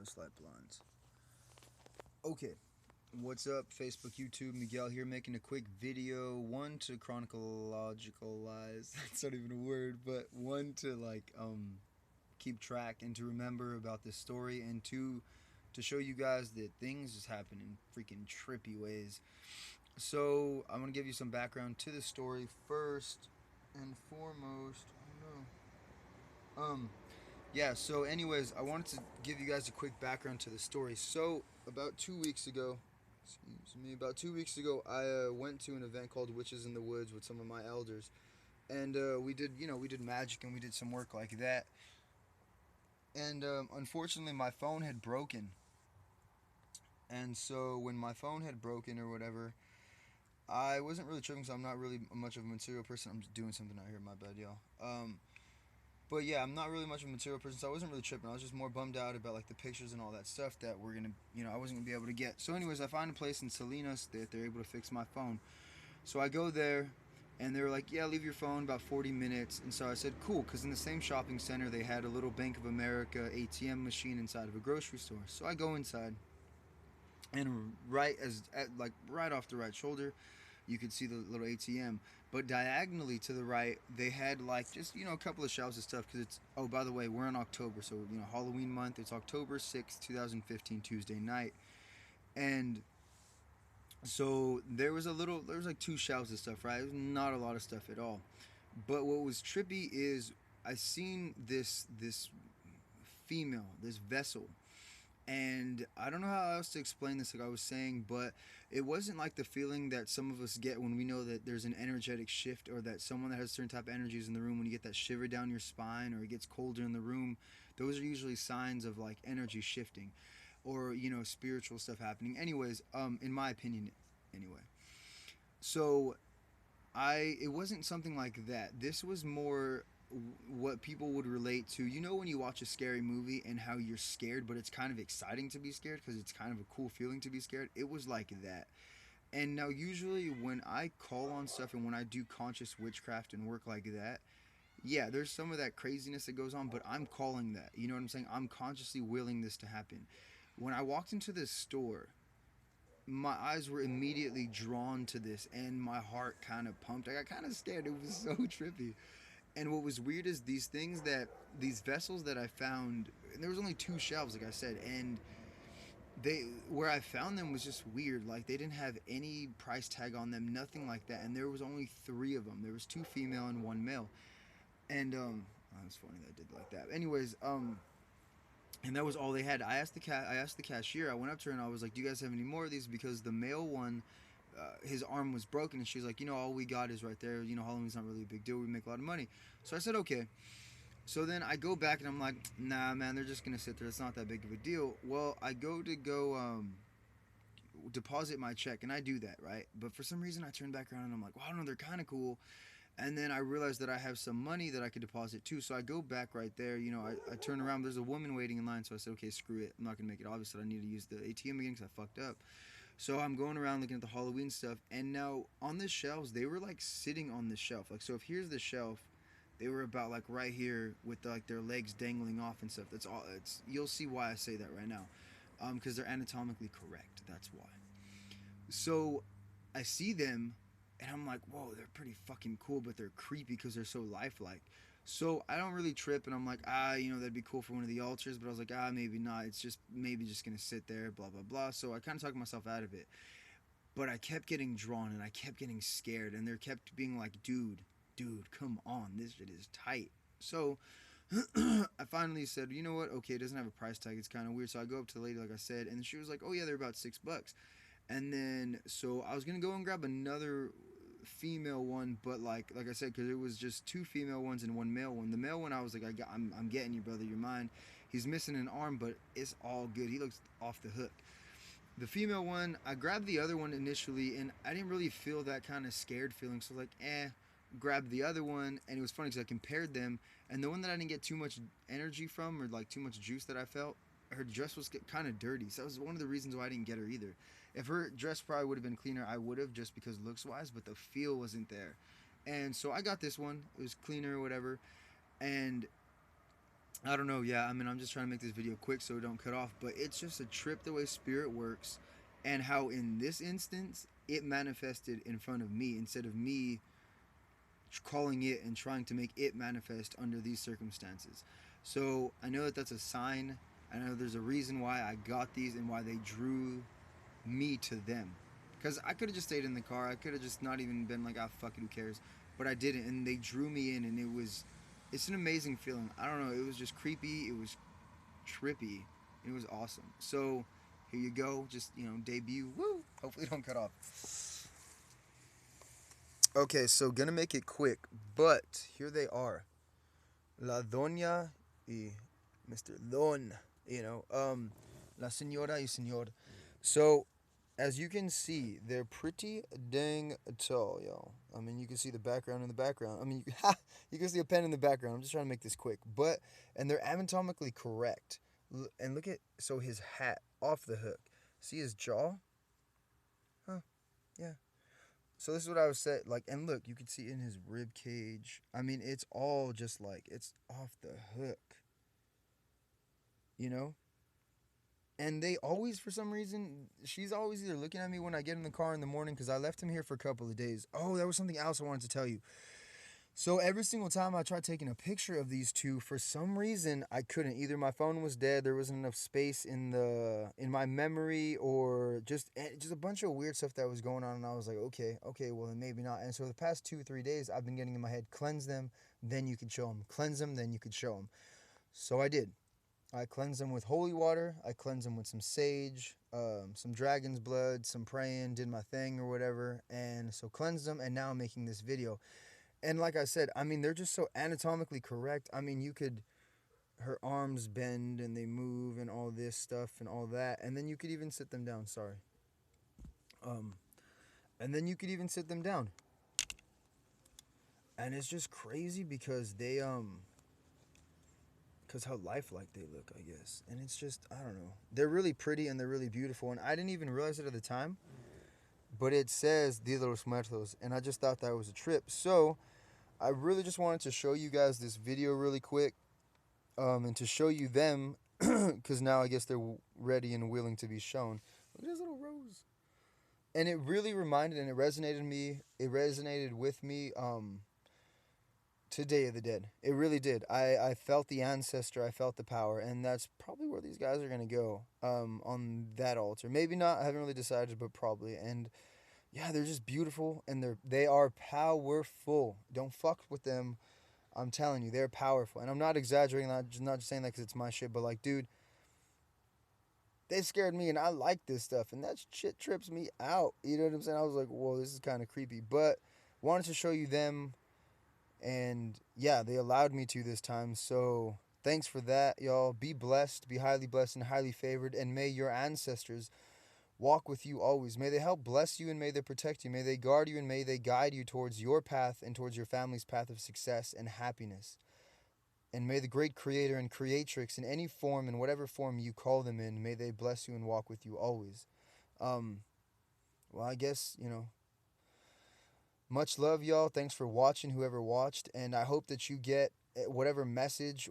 Most light blinds. Okay, what's up, Facebook, YouTube? Miguel here, making a quick video. One to chronologicalize. That's not even a word, but one to keep track and to remember about this story, and two to show you guys that things just happen in freaking trippy ways. So I'm gonna give you some background to the story first and foremost. I don't know. Yeah, so anyways, I wanted to give you guys a quick background to the story. So about 2 weeks ago, about 2 weeks ago, I went to an event called Witches in the Woods with some of my elders, and we did magic and we did some work like that. And unfortunately, my phone had broken, and so when my phone had broken or whatever, I wasn't really tripping, so I'm not really much of a material person. I'm just doing something out here, my bad, y'all. But yeah, I'm not really much of a material person, so I wasn't really tripping. I was just more bummed out about like the pictures and all that stuff that we're gonna, I wasn't gonna be able to get. So, anyways, I find a place in Salinas that they're able to fix my phone. So I go there, and they were like, "Yeah, leave your phone about 40 minutes." And so I said, "Cool," because in the same shopping center they had a little Bank of America ATM machine inside of a grocery store. So I go inside, and right off the right shoulder, you could see the little ATM. But diagonally to the right, they had like just a couple of shelves of stuff because it's, oh, by the way, we're in October, so Halloween month. It's October 6th, 2015, Tuesday night, and so there was like two shelves of stuff, right? It was not a lot of stuff at all. But what was trippy is I seen this female, this vessel, and I don't know how else to explain this, like I was saying, but it wasn't like the feeling that some of us get when we know that there's an energetic shift, or that someone that has certain type of energies in the room, when you get that shiver down your spine or it gets colder in the room. Those are usually signs of like energy shifting, or spiritual stuff happening. Anyways, in my opinion, anyway. So it wasn't something like that. This was more what people would relate to. When you watch a scary movie and how you're scared, but it's kind of exciting to be scared because it's kind of a cool feeling to be scared. It was like that. And now, usually, when I call on stuff and when I do conscious witchcraft and work like that, yeah, there's some of that craziness that goes on, but I'm calling that. You know what I'm saying? I'm consciously willing this to happen. When I walked into this store, my eyes were immediately drawn to this, and my heart kind of pumped. I got kind of scared. It was so trippy. And what was weird is these vessels that I found, and there was only two shelves, like I said, and they where I found them was just weird. Like, they didn't have any price tag on them, nothing like that. And there was only three of them. There was two female and one male. And oh, it's funny that I did like that. Anyways, and that was all they had. I asked the cashier. I went up to her and I was like, "Do you guys have any more of these?" Because the male one, his arm was broken, and she's like, "All we got is right there. Halloween's not really a big deal. We make a lot of money." So I said, "Okay." So then I go back and I'm like, "Nah, man, they're just gonna sit there. It's not that big of a deal." Well, I go deposit my check, and I do that, right? But for some reason, I turn back around and I'm like, "Well, I don't know. They're kind of cool." And then I realized that I have some money that I could deposit too. So I go back right there. I turn around. There's a woman waiting in line. So I said, "Okay, screw it. I'm not going to make it obvious that I need to use the ATM again because I fucked up." So I'm going around looking at the Halloween stuff. And now on the shelves, they were like sitting on the shelf. Like, so if here's the shelf, they were about like right here with like their legs dangling off and stuff. That's all. You'll see why I say that right now. Because they're anatomically correct. That's why. So I see them, and I'm like, "Whoa, they're pretty fucking cool, but they're creepy because they're so lifelike." So I don't really trip, and I'm like, that'd be cool for one of the altars, but I was like, maybe not. It's just maybe just gonna sit there, blah blah blah. So I kind of talked myself out of it, but I kept getting drawn, and I kept getting scared, and they kept being like, dude, come on, this shit is tight." So I finally said, "You know what? Okay, it doesn't have a price tag. It's kind of weird." So I go up to the lady, like I said, and she was like, "Oh yeah, they're about $6." And then so I was gonna go and grab another female one, but like I said, because it was just two female ones and one male one. The male one, I was like, I'm getting you, brother. You're mine. He's missing an arm, but it's all good. He looks off the hook. The female one, I grabbed the other one initially, and I didn't really feel that kind of scared feeling. So like, grabbed the other one, and it was funny because I compared them, and the one that I didn't get too much energy from, or like too much juice that I felt, her dress was kind of dirty. So that was one of the reasons why I didn't get her either. If her dress probably would have been cleaner, I would have, just because looks wise, but the feel wasn't there. And so I got this one. It was cleaner or whatever. And I don't know. Yeah, I mean, I'm just trying to make this video quick so it don't cut off. But it's just a trip the way spirit works, and how in this instance it manifested in front of me instead of me calling it and trying to make it manifest under these circumstances. So I know that that's a sign. I know there's a reason why I got these and why they drew me to them. Because I could have just stayed in the car. I could have just not even been like, ah, fuck it, who cares? But I didn't, and they drew me in, and it's an amazing feeling. I don't know. It was just creepy. It was trippy. It was awesome. So here you go. Just debut. Woo! Hopefully, don't cut off. Okay, so gonna make it quick, but here they are. La Doña y Mr. Don, La Señora y Señor. So, as you can see, they're pretty dang tall, y'all. I mean, you can see the background in the background. I mean, you can see a pen in the background. I'm just trying to make this quick. And they're anatomically correct. And look at, so his hat off the hook. See his jaw? Huh, yeah. So this is what I was saying. Like, and look, you can see in his rib cage. I mean, it's all just like, it's off the hook. You know? And they always, for some reason, she's always either looking at me when I get in the car in the morning because I left him here for a couple of days. Oh, there was something else I wanted to tell you. So every single time I tried taking a picture of these two, for some reason I couldn't. Either my phone was dead, there wasn't enough space in my memory, or just a bunch of weird stuff that was going on. And I was like, okay, well then maybe not. And so the past 2 3 days, I've been getting in my head, cleanse them, then you could show them. Cleanse them, then you could show them. So I did. I cleanse them with holy water. I cleanse them with some sage, some dragon's blood, some praying, did my thing or whatever. And so cleansed them, and now I'm making this video. And like I said, I mean, they're just so anatomically correct. I mean, her arms bend and they move and all this stuff and all that. And then you could even sit them down. Sorry. And then you could even sit them down. And it's just crazy because because how lifelike they look, I guess. And it's just, I don't know. They're really pretty and they're really beautiful. And I didn't even realize it at the time. But it says Dia de los Muertos. And I just thought that was a trip. So I really just wanted to show you guys this video really quick, and to show you them, because now I guess they're ready and willing to be shown. Look at this little rose. And it really reminded and it resonated with me to Day of the Dead. It really did. I felt the ancestor, I felt the power, and that's probably where these guys are going to go on that altar. Maybe not, I haven't really decided, but probably. And yeah, they're just beautiful, and they are powerful. Don't fuck with them. I'm telling you, they're powerful. And I'm not exaggerating, not just saying that because it's my shit, but like, dude, they scared me, and I like this stuff, and that shit trips me out. You know what I'm saying? I was like, whoa, this is kind of creepy. But wanted to show you them, and yeah, they allowed me to this time. So thanks for that, y'all. Be blessed, be highly blessed and highly favored, and may your ancestors walk with you always. May they help bless you, and may they protect you. May they guard you, and may they guide you towards your path and towards your family's path of success and happiness. And may the great creator and creatrix, in any form, in whatever form you call them in, may they bless you and walk with you always. Um, well, I guess, much love, y'all. Thanks for watching, whoever watched. And I hope that you get whatever message